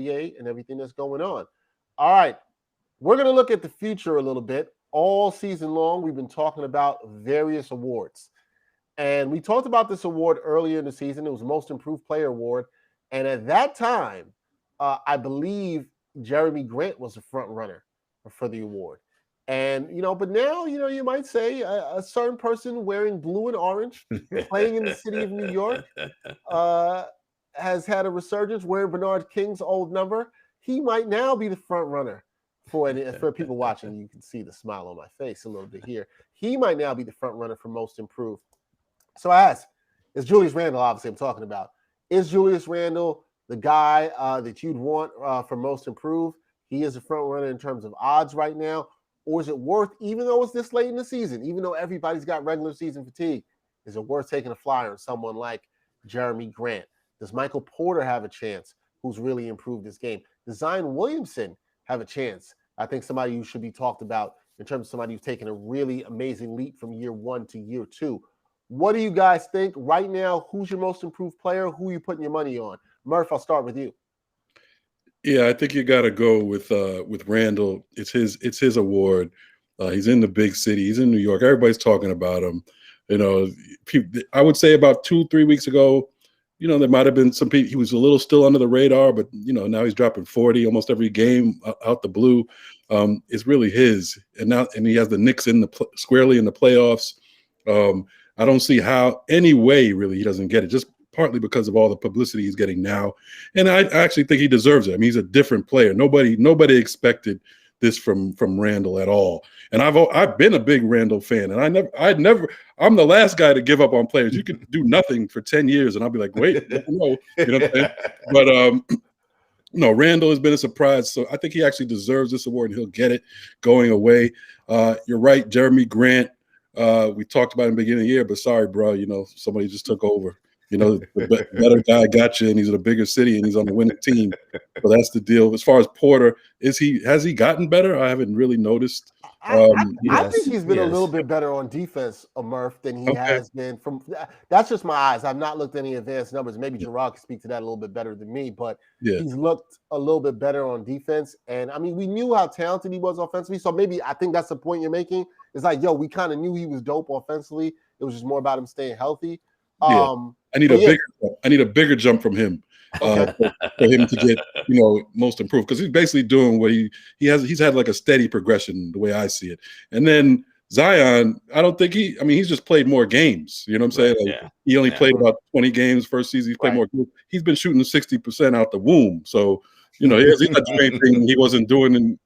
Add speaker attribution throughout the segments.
Speaker 1: NBA and everything that's going on. All right, we're going to look at the future a little bit. All season long, we've been talking about various awards. And we talked about this award earlier in the season. It was Most Improved Player Award. And at that time, I believe Jerami Grant was the front runner for the award. And, but now, you might say a certain person wearing blue and orange, playing in the city of New York, has had a resurgence wearing Bernard King's old number. He might now be the front runner for people watching. You can see the smile on my face a little bit here. He might now be the front runner for Most Improved. So I asked, is Julius Randle, obviously I'm talking about, is Julius Randle the guy that you'd want for Most Improved? He is a front runner in terms of odds right now. Or is it worth, even though it's this late in the season, even though everybody's got regular season fatigue, is it worth taking a flyer on someone like Jerami Grant? Does Michael Porter have a chance, who's really improved his game? Does Zion Williamson have a chance? I think somebody who should be talked about in terms of somebody who's taken a really amazing leap from year one to year two. What do you guys think right now? Who's your most improved player? Who are you putting your money on? Murph, I'll start with you.
Speaker 2: Yeah, I think you got to go with Randle. It's his award. He's in the big city. He's in New York. Everybody's talking about him. I would say about 2-3 weeks ago, there might have been some people. He was a little still under the radar, but now he's dropping 40 almost every game out the blue. It's really his, and he has the Knicks squarely in the playoffs. I don't see how any way really he doesn't get it. Just partly because of all the publicity he's getting now. And I actually think he deserves it. I mean, he's a different player. Nobody expected this from Randle at all. And I've been a big Randle fan, and I'm the last guy to give up on players. You can do nothing for 10 years and I'll be like, wait, no, you know what I'm saying? But no, Randle has been a surprise. So I think he actually deserves this award and he'll get it going away. You're right, Jerami Grant. We talked about him at the beginning of the year, but sorry, bro, somebody just took over. The better guy got you, and he's in a bigger city, and he's on the winning team. So that's the deal. As far as Porter, has he gotten better? I haven't really noticed.
Speaker 1: I think he's been a little bit better on defense, Murph, than he has been. That's just my eyes. I've not looked at any advanced numbers. Maybe Jarod can speak to that a little bit better than me, but he's looked a little bit better on defense. And, I mean, we knew how talented he was offensively, so maybe I think that's the point you're making. It's like, we kind of knew he was dope offensively. It was just more about him staying healthy.
Speaker 2: I need a bigger jump from him for him to get most improved, because he's basically doing what he's had like a steady progression the way I see it. And then Zion, I don't think he's just played more games. You know what I'm saying? He only played about 20 games first season. He played more games. He's been shooting 60% out the womb. So he's not doing anything he wasn't doing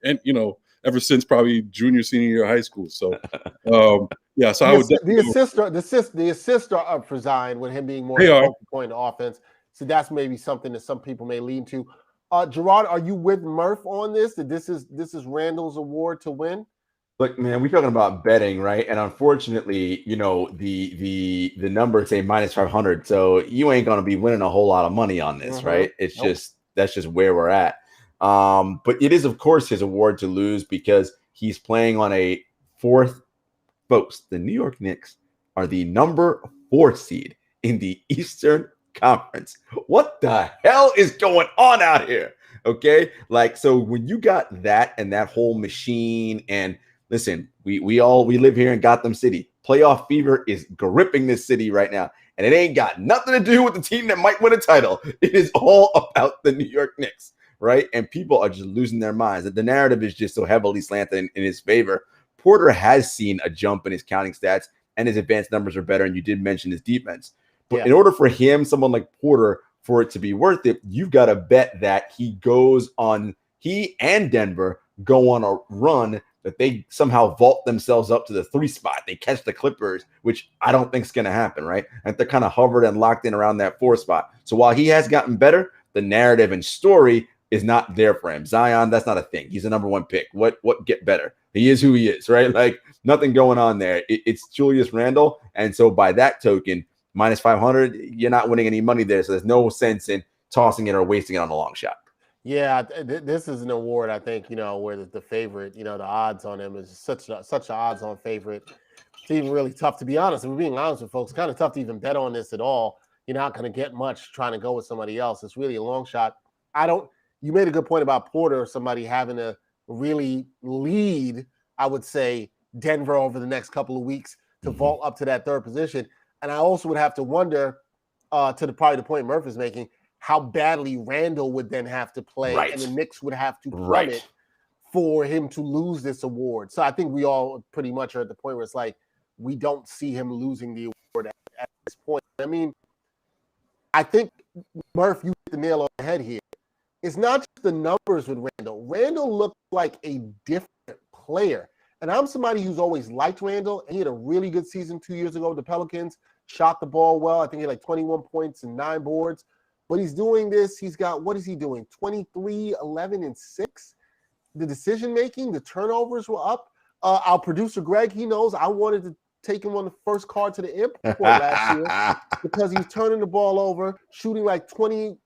Speaker 2: ever since probably junior, senior year of high school. So so I would
Speaker 1: the assists are up for Zion with him being more of a focal point in offense. So that's maybe something that some people may lean to. Jarod, are you with Murph on this? That this is Randle's award to win?
Speaker 3: Look, man, we're talking about betting, right? And unfortunately, the numbers say -500, so you ain't gonna be winning a whole lot of money on this, right? It's that's just where we're at. But it is, of course, his award to lose because he's playing on a fourth. Folks, the New York Knicks are the number 4 seed in the Eastern Conference. What the hell is going on out here? Okay, so when you got that and that whole machine, and listen, we live here in Gotham City. Playoff fever is gripping this city right now, and it ain't got nothing to do with the team that might win a title. It is all about the New York Knicks, right? And people are just losing their minds. The narrative is just so heavily slanted in his favor. Porter has seen a jump in his counting stats, and his advanced numbers are better. And you did mention his defense. But in order for him, someone like Porter, for it to be worth it, you've got to bet that he and Denver go on a run that they somehow vault themselves up to the 3 spot. They catch the Clippers, which I don't think is going to happen, right? And they're kind of hovered and locked in around that 4 spot. So while he has gotten better, the narrative and story is not there for him. Zion, that's not a thing. He's the number 1 pick. What get better? He is who he is, right? Like nothing going on there. It's Julius Randle. And so by that token, -500, you're not winning any money there. So there's no sense in tossing it or wasting it on a long shot.
Speaker 1: Yeah, this is an award, I think, where the favorite, the odds on him is such an odds-on favorite. It's even really tough, to be honest. If we're being honest with folks, kind of tough to even bet on this at all. You're not going to get much trying to go with somebody else. It's really a long shot. you made a good point about Porter or somebody having to really lead, I would say, Denver over the next couple of weeks to vault up to that third position. And I also would have to wonder, probably the point Murphy's making, how badly Randle would then have to play, and the Knicks would have to plummet for him to lose this award. So I think we all pretty much are at the point where it's like we don't see him losing the award at this point. I mean, I think, Murph, you hit the nail on the head here. It's not just the numbers with Randle. Randle looked like a different player. And I'm somebody who's always liked Randle. He had a really good season 2 years ago with the Pelicans, shot the ball well. I think he had like 21 points and 9 boards. But he's doing this. He's got, what is he doing? 23, 11, and 6. The decision-making, the turnovers were up. Our producer, Greg, he knows I wanted to take him on the first card to the airport last year because he's turning the ball over, shooting like 28%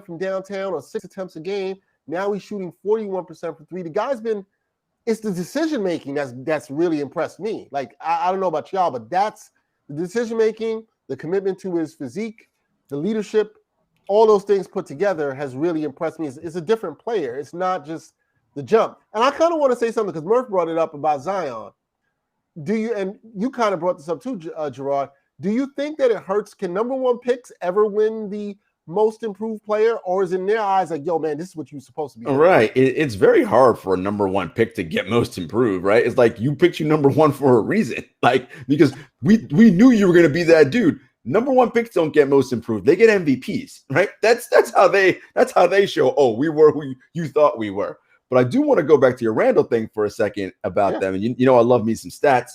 Speaker 1: from downtown or 6 attempts a game. Now he's shooting 41% from 3. The guy's been – it's the decision-making that's really impressed me. Like, I don't know about y'all, but that's the decision-making, the commitment to his physique, the leadership, all those things put together has really impressed me. It's a different player. It's not just the jump. And I kind of want to say something because Murph brought it up about Zion. And you kind of brought this up too, Jarod. Do you think that it hurts? Can number one picks ever win the most improved player? Or is it in their eyes like, yo, man, this is what you're supposed to be doing?
Speaker 3: Right. It's very hard for a number one pick to get most improved, right? It's like you picked you number one for a reason. Like, because we knew you were going to be that dude. Number one picks don't get most improved. They get MVPs, right? That's how they show, oh, we were who you thought we were. But I do want to go back to your Randle thing for a second about them. And you know, I love me some stats.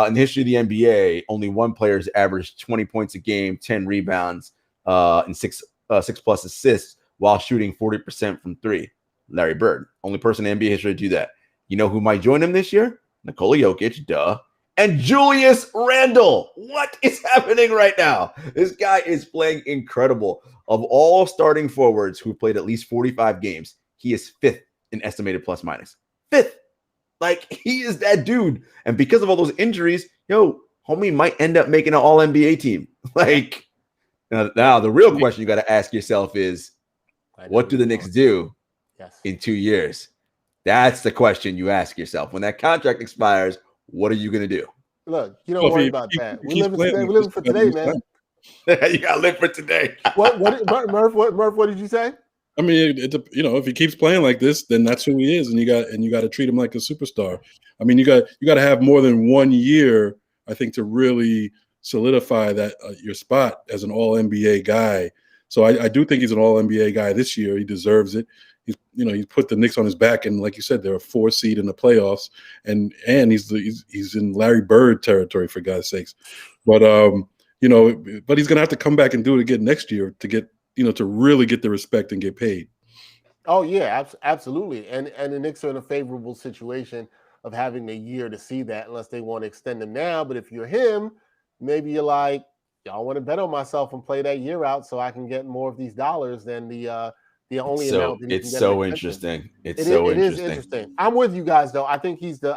Speaker 3: In the history of the NBA, only one player's averaged 20 points a game, 10 rebounds, and six plus assists while shooting 40% from 3. Larry Bird, only person in NBA history to do that. You know who might join him this year? Nikola Jokic, duh. And Julius Randle. What is happening right now? This guy is playing incredible. Of all starting forwards who played at least 45 games, he is 5th in estimated plus minus. 5th. Like, he is that dude. And because of all those injuries, homie might end up making an all-NBA team. Like, now the real question you got to ask yourself is, what do the Knicks do in 2 years? That's the question you ask yourself. When that contract expires, what are you going to do?
Speaker 1: Look, you don't worry about that. We live for today, man.
Speaker 3: You got to live for today.
Speaker 1: Murph, what did you say?
Speaker 2: I mean, if he keeps playing like this, then that's who he is, and you got to treat him like a superstar. I mean, you got to have more than 1 year, I think, to really solidify that your spot as an All NBA guy. So I do think he's an All NBA guy this year. He deserves it. He's put the Knicks on his back, and like you said, they're a 4 seed in the playoffs, and he's in Larry Bird territory, for God's sakes. But but he's gonna have to come back and do it again next year to get. To really get the respect and get paid.
Speaker 1: Oh, yeah, absolutely. And the Knicks are in a favorable situation of having a year to see that unless they want to extend him now. But if you're him, maybe you're like, y'all want to bet on myself and play that year out so I can get more of these dollars than the only amount that
Speaker 3: it's so interesting. It is interesting.
Speaker 1: I'm with you guys, though. I think he's the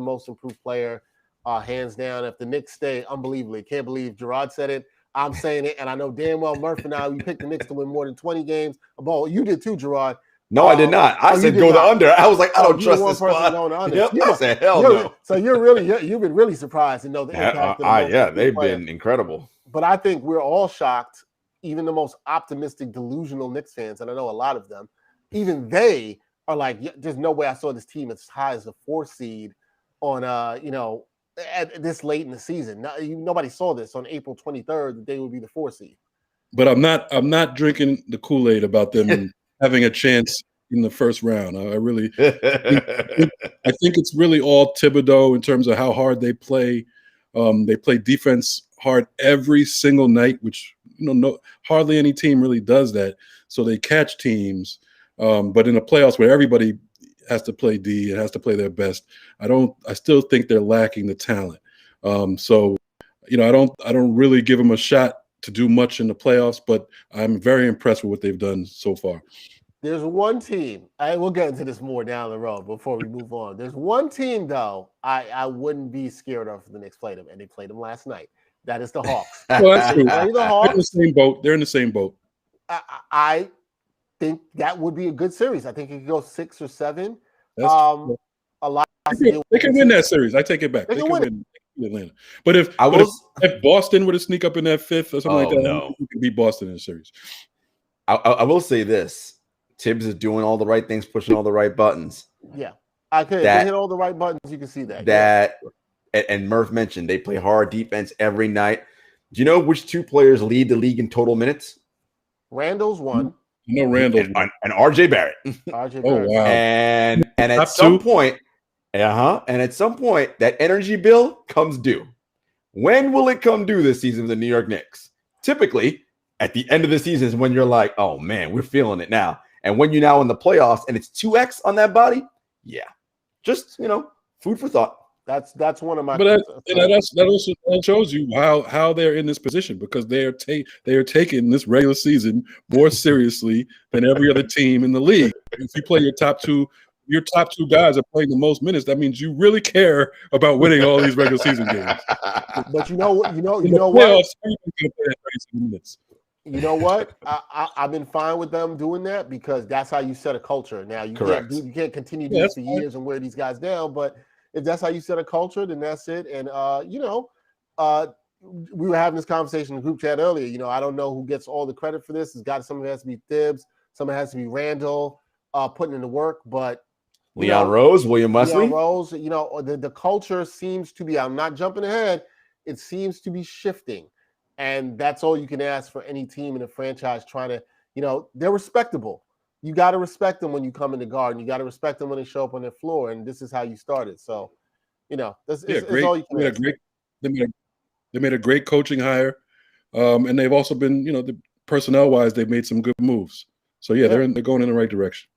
Speaker 1: most improved player, hands down. If the Knicks stay, unbelievably. Can't believe Jarod said it. I'm saying it, and I know damn well Murph and I, we picked the Knicks to win more than 20 games. Well, you did too, Jarod.
Speaker 3: No, I did not. I said go the under. I was like, I don't trust this spot. Yep, I said hell no.
Speaker 1: So you've been really surprised to know the impact.
Speaker 3: They've been incredible.
Speaker 1: But I think we're all shocked, even the most optimistic, delusional Knicks fans, and I know a lot of them, even they are like, there's no way I saw this team as high as a 4 seed on, at this late in the season. Nobody saw this on April 23rd that they would be the 4 seed.
Speaker 2: But I'm not drinking the Kool-Aid about them having a chance in the first round. I really I think it's really all Thibodeau in terms of how hard they play. They play defense hard every single night, which hardly any team really does that. So they catch teams. But in the playoffs where everybody has to play D, it has to play their best. I still think they're lacking the talent. So I don't really give them a shot to do much in the playoffs, but I'm very impressed with what they've done so far.
Speaker 1: There's one team, we'll get into this more down the road before we move on. There's one team, though, I wouldn't be scared of if the Knicks played them, and they played them last night. That is the Hawks.
Speaker 2: Well, that's true. They're in the same boat. They're in the same boat.
Speaker 1: think that would be a good series. I think it could go 6 or 7.
Speaker 2: That's
Speaker 1: A lot.
Speaker 2: they can win that series. I take it back. They can win Atlanta. But if Boston were to sneak up in that 5th or something like that, I don't think you can beat Boston in the series.
Speaker 3: I will say this: Tibbs is doing all the right things, pushing all the right buttons.
Speaker 1: Yeah, I could. They hit all the right buttons. You can see
Speaker 3: that. And Murph mentioned they play hard defense every night. Do you know which 2 players lead the league in total minutes?
Speaker 1: Randle's one.
Speaker 2: Randle
Speaker 3: and RJ Barrett.
Speaker 1: RJ Barrett.
Speaker 2: Oh wow!
Speaker 3: And at some point, and at some point, that energy bill comes due. When will it come due this season for the New York Knicks? Typically, at the end of the season is when you're like, oh man, we're feeling it now. And when you're now in the playoffs and it's 2x on that body, yeah, just food for thought.
Speaker 1: That's one of my.
Speaker 2: But that also shows you how they're in this position, because they are taking this regular season more seriously than every other team in the league. If you play your top two guys are playing the most minutes, that means you really care about winning all these regular season games.
Speaker 1: But you know what? You know what? I've been fine with them doing that, because that's how you set a culture. Now you can't continue to do this for years and wear these guys down, but if that's how you set a culture, then that's it. And we were having this conversation in the group chat earlier. I don't know who gets all the credit for this. Some of it has to be Thibs, some of it has to be Randle putting in the work, but
Speaker 3: Leon Rose, William Wesley.
Speaker 1: Leon Rose, the culture seems to be, I'm not jumping ahead, it seems to be shifting. And that's all you can ask for any team in a franchise trying to, they're respectable. You got to respect them when you come in the Garden. You got to respect them when they show up on their floor. And this is how you started. So, that's all you can ask.
Speaker 2: They made a great coaching hire. And they've also been, the personnel-wise, they've made some good moves. So, they're going in the right direction.